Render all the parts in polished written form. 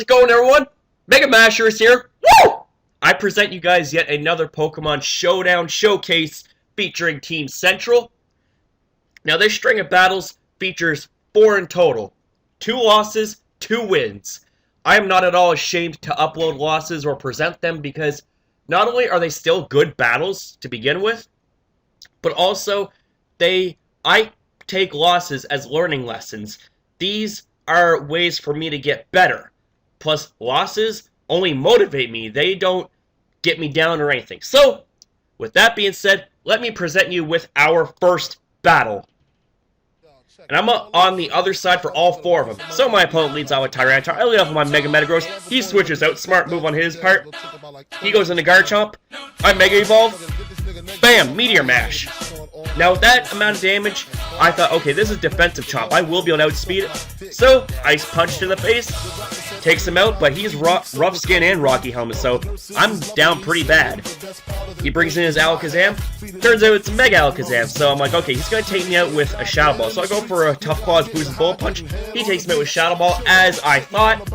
it going, everyone? Mega Mashers here. Woo! I present you guys yet another Pokemon Showdown showcase featuring Team Central. Now, this string of battles features 4 in total. 2 losses, 2 wins. I am not at all ashamed to upload losses or present them because not only are they still good battles to begin with, but also I take losses as learning lessons. These are ways for me to get better. Plus, losses only motivate me. They don't get me down or anything. So, with that being said, let me present you with our first battle. And I'm on the other side for all 4 of them. So my opponent leads out with Tyranitar. I lead off with my Mega Metagross. He switches out. Smart move on his part. He goes into Garchomp. I Mega Evolve. Bam! Meteor Mash. Now, with that amount of damage, I thought, okay, this is defensive Chomp. I will be able to outspeed it. So, Ice Punch to the face. Takes him out, but he's rough skin and Rocky Helmet, so I'm down pretty bad. He brings in his Alakazam. Turns out it's Mega Alakazam, so I'm like, okay, he's going to take me out with a Shadow Ball. So I go for a Tough Claws, Boost, and Bullet Punch. He takes me out with Shadow Ball, as I thought.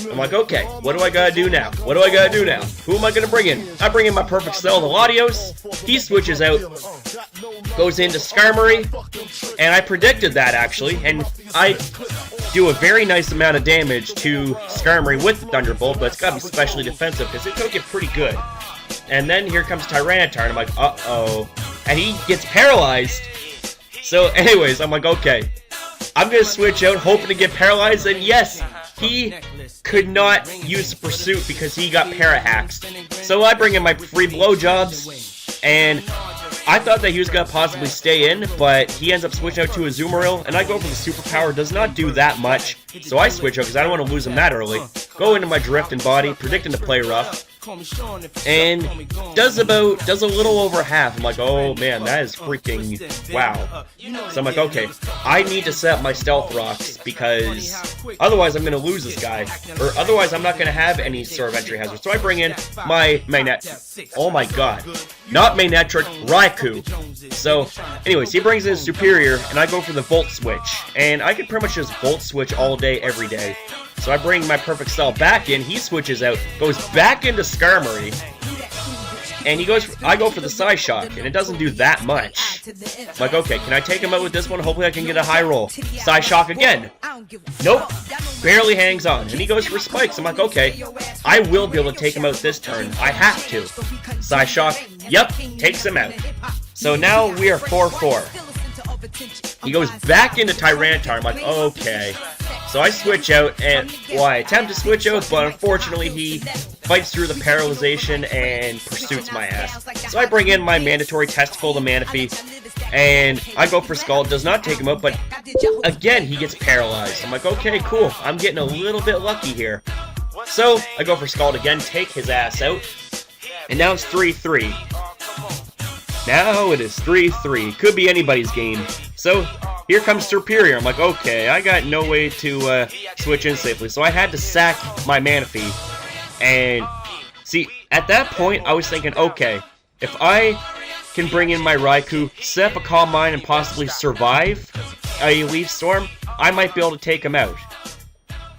I'm like, okay, what do I got to do now? What do I got to do now? Who am I going to bring in? I bring in my Perfect Cell, the Latios. He switches out, goes into Skarmory, and I predicted that, actually, and I do a very nice amount of damage to Skarmory with the Thunderbolt, but it's got to be specially defensive because it took it pretty good. And then here comes Tyranitar, and I'm like, uh-oh. And he gets paralyzed. So anyways, I'm like, okay. I'm going to switch out, hoping to get paralyzed, and yes, he could not use Pursuit because he got para-haxed. So I bring in my free blowjobs, and I thought that he was going to possibly stay in, but he ends up switching out to a Azumarill, and I go for the Superpower. Does not do that much, so I switch out because I don't want to lose him that early. Go into my Drift and Body, predicting to play rough, and does a little over half. I'm like, oh man, that is freaking wow. So I'm like, okay, I need to set up my Stealth Rocks because otherwise I'm going to lose this guy, or otherwise I'm not going to have any sort of entry hazard. So I bring in my oh my god, not Magnetric, Raikou. So anyways, he brings in Superior, and I go for the Volt Switch, and I can pretty much just Volt Switch all day, every day. So I bring my Perfect Cell back in, he switches out, goes back into Skarmory, and I go for the Psyshock, and it doesn't do that much. I'm like, okay, can I take him out with this one? Hopefully I can get a high roll. Psyshock again. Nope. Barely hangs on. And he goes for Spikes. I'm like, okay, I will be able to take him out this turn. I have to. Psyshock, yep, takes him out. So now we are 4-4. He goes back into Tyranitar. I'm like, okay. So I switch out, and, well, I attempt to switch out, but unfortunately he fights through the paralyzation and pursues my ass. So I bring in my mandatory Testicle, the Manaphy, and I go for Scald. Does not take him out, but again, he gets paralyzed. I'm like, okay, cool. I'm getting a little bit lucky here. So I go for Scald again, take his ass out, and now it's 3-3. Now it is 3-3. Could be anybody's game. So here comes Superior. I'm like, okay, I got no way to switch in safely. So I had to sack my Manaphy. And see, at that point, I was thinking, okay, if I can bring in my Raikou, set up a Calm Mind, and possibly survive a Leaf Storm, I might be able to take him out.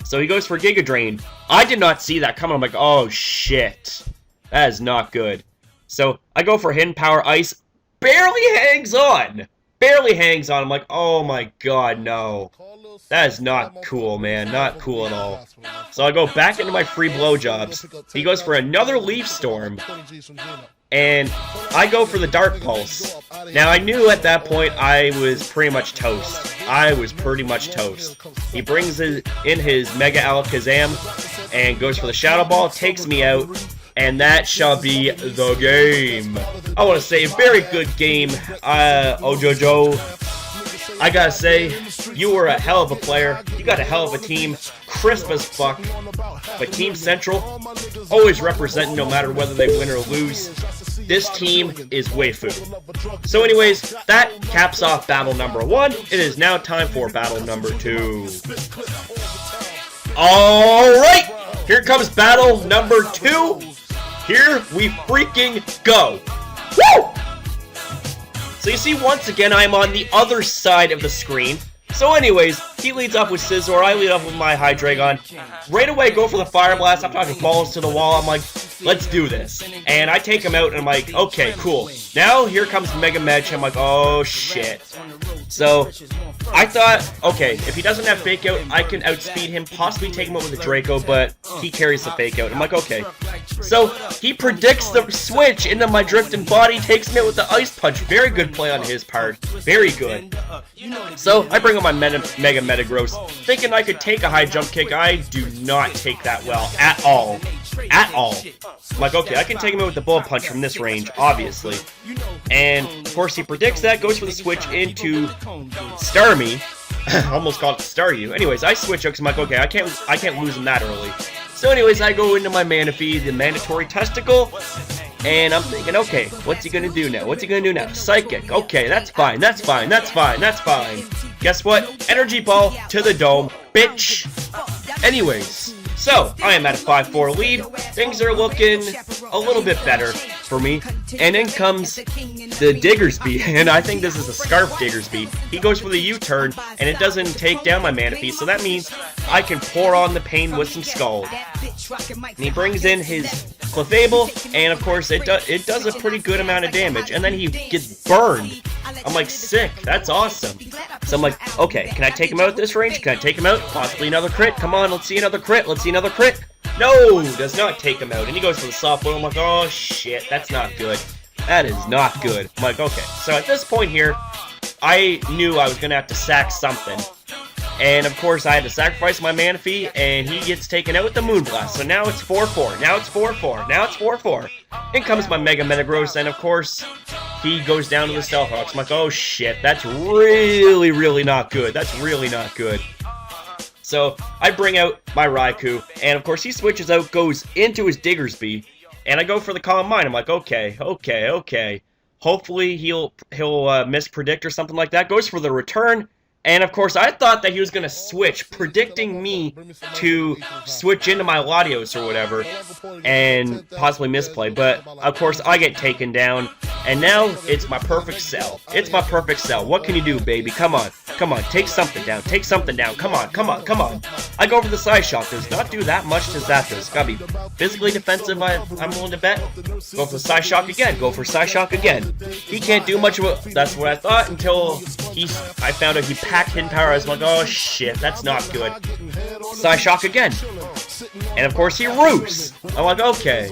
So he goes for Giga Drain. I did not see that coming. I'm like, oh shit. That is not good. So I go for Hidden Power Ice. Barely hangs on. Barely hangs on. I'm like, oh my god, no. That is not cool, man. Not cool at all. So I go back into my free blowjobs. He goes for another Leaf Storm. And I go for the Dark Pulse. Now, I knew at that point I was pretty much toast. I was pretty much toast. He brings in his Mega Alakazam and goes for the Shadow Ball, takes me out. And that shall be the game. I want to say, very good game, Ojojo. I gotta say, you were a hell of a player. You got a hell of a team. Crisp as fuck. But Team Central, always representing no matter whether they win or lose. This team is waifu. So anyways, that caps off battle number 1. It is now time for battle number 2. Alright! Here comes battle number 2. Here we freaking go. Woo! So you see, once again, I'm on the other side of the screen. So anyways, he leads off with Scizor, I lead off with my Hydreigon. Right away, go for the Fire Blast. I'm talking balls to the wall. I'm like, let's do this. And I take him out, and I'm like, okay, cool. Now, here comes Mega Mech. I'm like, oh, shit. So, I thought, okay, if he doesn't have Fake Out, I can outspeed him, possibly take him out with a Draco, but he carries the Fake Out. I'm like, okay. So, he predicts the switch into my Drifting Body, takes me out with the Ice Punch. Very good play on his part. Very good. So, I bring up my Mega Metagross, thinking I could take a high jump kick. I do not take that well at all. At all. I'm like, okay, I can take him out with the Bullet Punch from this range, obviously. And, of course, he predicts that, goes for the switch into Starmie. Almost called it Staryu. Anyways, I switch out because I'm like, okay, I can't lose him that early. So anyways, I go into my Manaphy, the Mandatory Testicle, and I'm thinking, okay, what's he gonna do now? What's he gonna do now? Psychic. Okay, that's fine, that's fine, that's fine, that's fine. Guess what? Energy Ball to the dome, bitch. Anyways, so I am at a 5-4 lead. Things are looking a little bit better for me. And then comes the Diggersby, and I think this is a Scarf Diggersby. He goes for the U-turn, and it doesn't take down my Manaphy, so that means I can pour on the pain with some Scald. And he brings in his Clefable, and of course it does a pretty good amount of damage, and then he gets burned. I'm like, sick, that's awesome. So I'm like, okay, can I take him out at this range? Can I take him out? Possibly another crit? Come on, let's see another crit, let's see another crit. No, does not take him out, and he goes for the soft blow. I'm like, oh shit, that's not good. That is not good. I'm like, okay, so at this point here, I knew I was going to have to sack something. And of course, I had to sacrifice my Manaphy, and he gets taken out with the Moonblast. So now it's 4-4, now it's 4-4, now it's 4-4. In comes my Mega Metagross, and of course, he goes down to the Stealth Rocks. I'm like, oh shit, that's really, really not good. That's really not good. So I bring out my Raikou, and of course he switches out, goes into his Diggersby, and I go for the Calm Mind. I'm like, okay. Hopefully he'll mispredict or something like that. Goes for the return, and of course I thought that he was going to switch, predicting me to switch into my Latios or whatever, and possibly misplay. But of course I get taken down, and now it's my perfect cell. It's my perfect cell. What can you do, baby? Come on, take something down, come on. I go for the Side Shock. Does not do that much, does that does. Gotta be physically defensive, I'm willing to bet. Go for the Side Shock again, He can't do much of it. That's what I thought until I found out he packed Hidden Power. I was like, oh shit, that's not good. Side Shock again. And of course he roosts. I'm like, okay.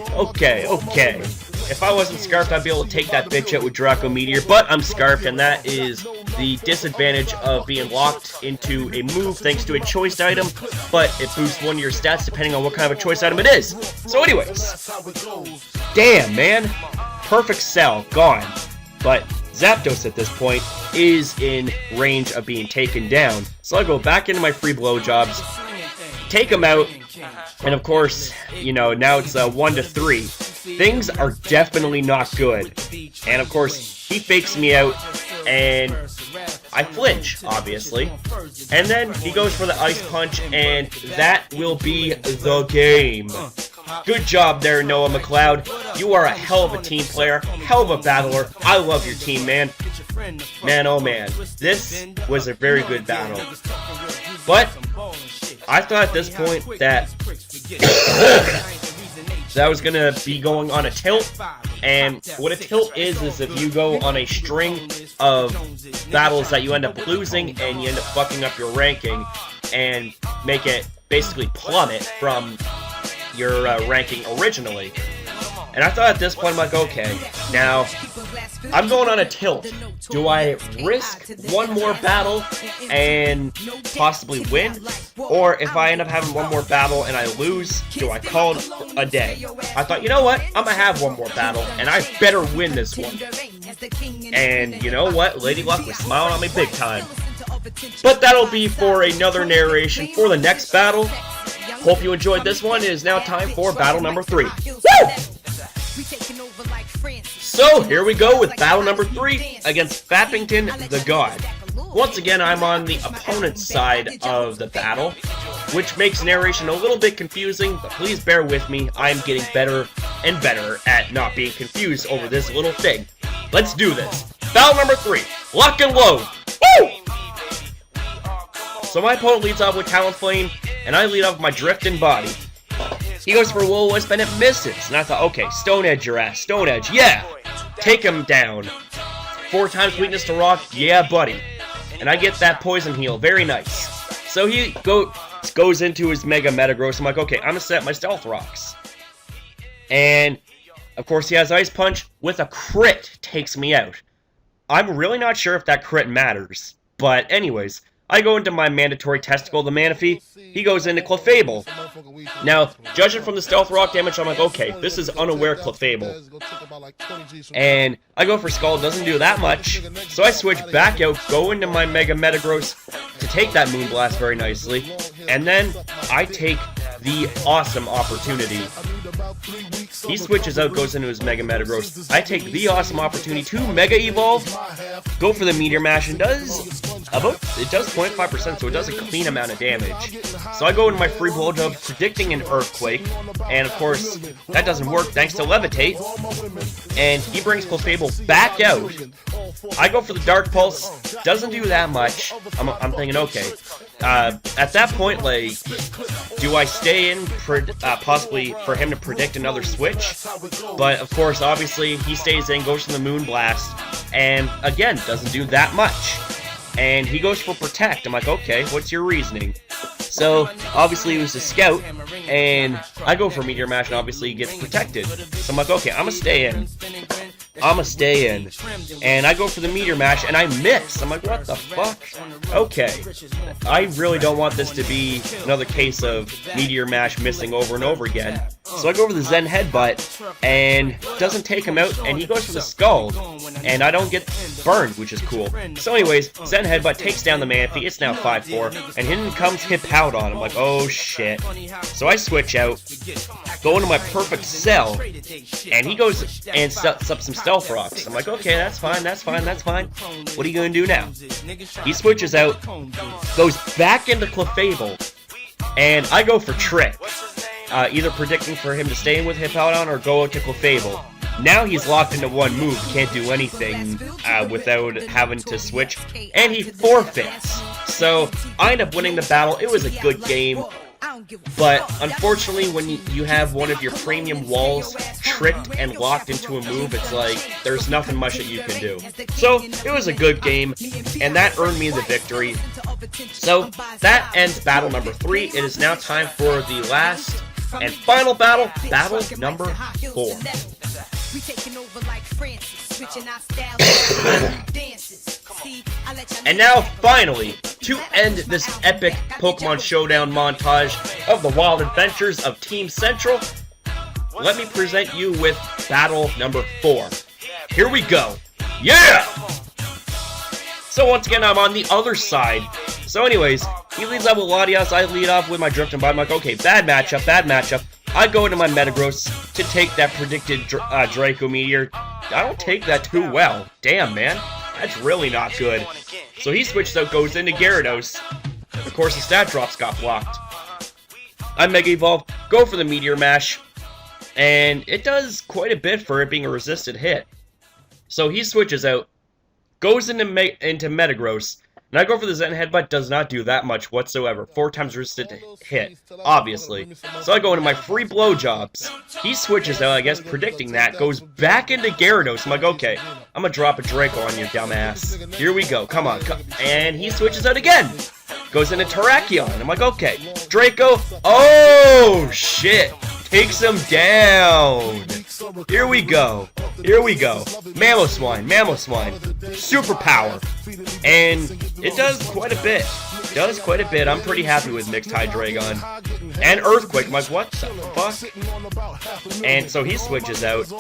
If I wasn't Scarfed, I'd be able to take that bitch out with Draco Meteor, but I'm Scarfed, and that is the disadvantage of being locked into a move thanks to a choice item, but it boosts one of your stats depending on what kind of a choice item it is. So anyways, damn, man. Perfect cell, gone. But Zapdos at this point is in range of being taken down. So I go back into my free blowjobs, take him out, and of course, you know, now it's 1-3. Things are definitely not good. And of course, he fakes me out, and I flinch, obviously. And then he goes for the Ice Punch, and that will be the game. Good job there, Noah McLeod. You are a hell of a team player, hell of a battler. I love your team, man. Man, oh man. This was a very good battle. But I thought at this point that I was going to be going on a tilt. And what a tilt is if you go on a string of battles that you end up losing and you end up fucking up your ranking and make it basically plummet from your ranking originally. And I thought at this point, I'm like, okay, now I'm going on a tilt. Do I risk one more battle and possibly win? Or if I end up having one more battle and I lose, do I call it a day? I thought, you know what? I'm going to have one more battle, and I better win this one. And you know what? Lady Luck was smiling on me big time. But that'll be for another narration for the next battle. Hope you enjoyed this one. It is now time for battle number 3. Woo! So, here we go with battle number 3 against Fappington the God. Once again, I'm on the opponent's side of the battle, which makes narration a little bit confusing, but please bear with me. I'm getting better and better at not being confused over this little thing. Let's do this. Battle number 3. Lock and load. Woo! So my opponent leads off with Talonflame, and I lead off with my Drifting Body. He goes for Will-O-Wisp, and it misses. And I thought, okay, Stone Edge your ass. Stone Edge, yeah! Take him down. 4 times weakness to rock, yeah, buddy. And I get that Poison Heal, very nice. So he goes into his Mega Metagross. I'm like, okay, I'm gonna set my Stealth Rocks. And, of course, he has Ice Punch with a crit, takes me out. I'm really not sure if that crit matters. But anyways, I go into my mandatory Testicle, the Manaphy. He goes into Clefable. Now, judging from the Stealth Rock damage, I'm like, okay, this is unaware Clefable. And I go for Scald, doesn't do that much. So I switch back out, go into my Mega Metagross to take that Moonblast very nicely. And then I take the awesome opportunity. He switches out, goes into his Mega Metagross. I take the awesome opportunity to Mega Evolve, go for the Meteor Mash, and it does 0.5%, so it does a clean amount of damage. So I go into my free blowjob, predicting an Earthquake, and of course, that doesn't work thanks to Levitate, and he brings Clefable back out. I go for the Dark Pulse, doesn't do that much. I'm thinking, okay, at that point, like, do I stay in, possibly for him to predict another switch? But, of course, obviously, he stays in, goes for the Moonblast, and, again, doesn't do that much. And he goes for Protect. I'm like, okay, what's your reasoning? So, obviously, he was a Scout, and I go for Meteor Mash, and obviously he gets protected. So I'm like, okay, I'm gonna stay in. And I go for the Meteor Mash, and I miss. I'm like, what the fuck? Okay. I really don't want this to be another case of Meteor Mash missing over and over again. So I go for the Zen Headbutt, and doesn't take him out, and he goes for the Scald, and I don't get burned, which is cool. So anyways, Zen Headbutt takes down the Manaphy, it's now 5-4, and in comes Hippowdon. I'm like, oh shit. So I switch out, go into my Perfect Cell, and he goes and sets up some Stealth Rocks. I'm like, okay, that's fine. What are you gonna do now? He switches out, goes back into Clefable, and I go for Trick. Either predicting for him to stay in with Hippowdon or go out to Clefable. Now he's locked into one move, can't do anything without having to switch, and he forfeits. So I end up winning the battle. It was a good game, but unfortunately when you have one of your premium walls tricked and locked into a move, it's like there's nothing much that you can do. So it was a good game, and that earned me the victory. So that ends battle number 3. It is now time for the last and final battle, battle number 4. And now, finally, to end this epic Pokemon Showdown montage of the wild adventures of Team Central, let me present you with battle number 4. Here we go. Yeah! So once again, I'm on the other side. So anyways, he leads off with Latias, I lead off with my Drifting Body. I'm like, okay, bad matchup. I go into my Metagross to take that predicted Draco Meteor. I don't take that too well. Damn, man. That's really not good. So he switches out, goes into Gyarados. Of course, the stat drops got blocked. I Mega Evolve, go for the Meteor Mash, and it does quite a bit for it being a resisted hit. So he switches out, goes into Metagross, and I go for the Zen Headbutt, does not do that much whatsoever. 4 times resisted hit, obviously. So I go into my free blowjobs. He switches out, I guess, predicting that, goes back into Gyarados. I'm like, okay, I'm gonna drop a Draco on your dumbass. Here we go, come on. And he switches out again. Goes into Terrakion. I'm like, okay, Draco. Oh, shit. Takes him down. Here we go. Mamoswine. Superpower. And it does quite a bit. I'm pretty happy with Mixed Hydreigon. And Earthquake. I'm like, what the fuck? And so he switches out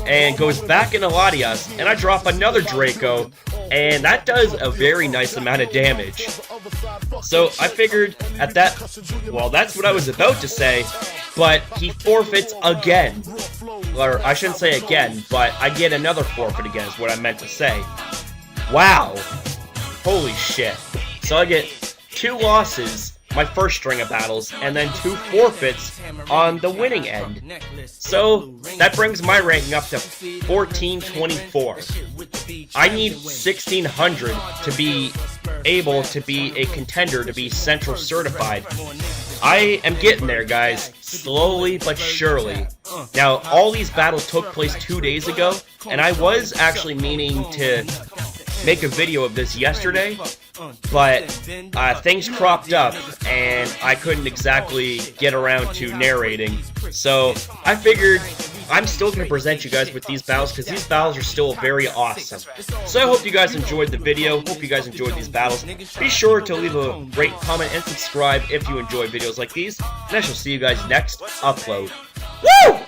and goes back into Latias. And I drop another Draco. And that does a very nice amount of damage. So I figured at that, well, that's what I was about to say, but he forfeits again. Or I shouldn't say again, but I get another forfeit again is what I meant to say. Wow. Holy shit. So I get 2 losses, my first string of battles, and then 2 forfeits on the winning end. So that brings my ranking up to 1424. I need 1600 to be able to be a contender to be Central certified. I am getting there, guys, slowly but surely. Now, all these battles took place 2 days ago, and I was actually meaning to make a video of this yesterday, but things cropped up, and I couldn't exactly get around to narrating. So, I figured I'm still going to present you guys with these battles, because these battles are still very awesome. So I hope you guys enjoyed the video, hope you guys enjoyed these battles. Be sure to leave a rate, comment, and subscribe if you enjoy videos like these, and I shall see you guys next upload. Woo!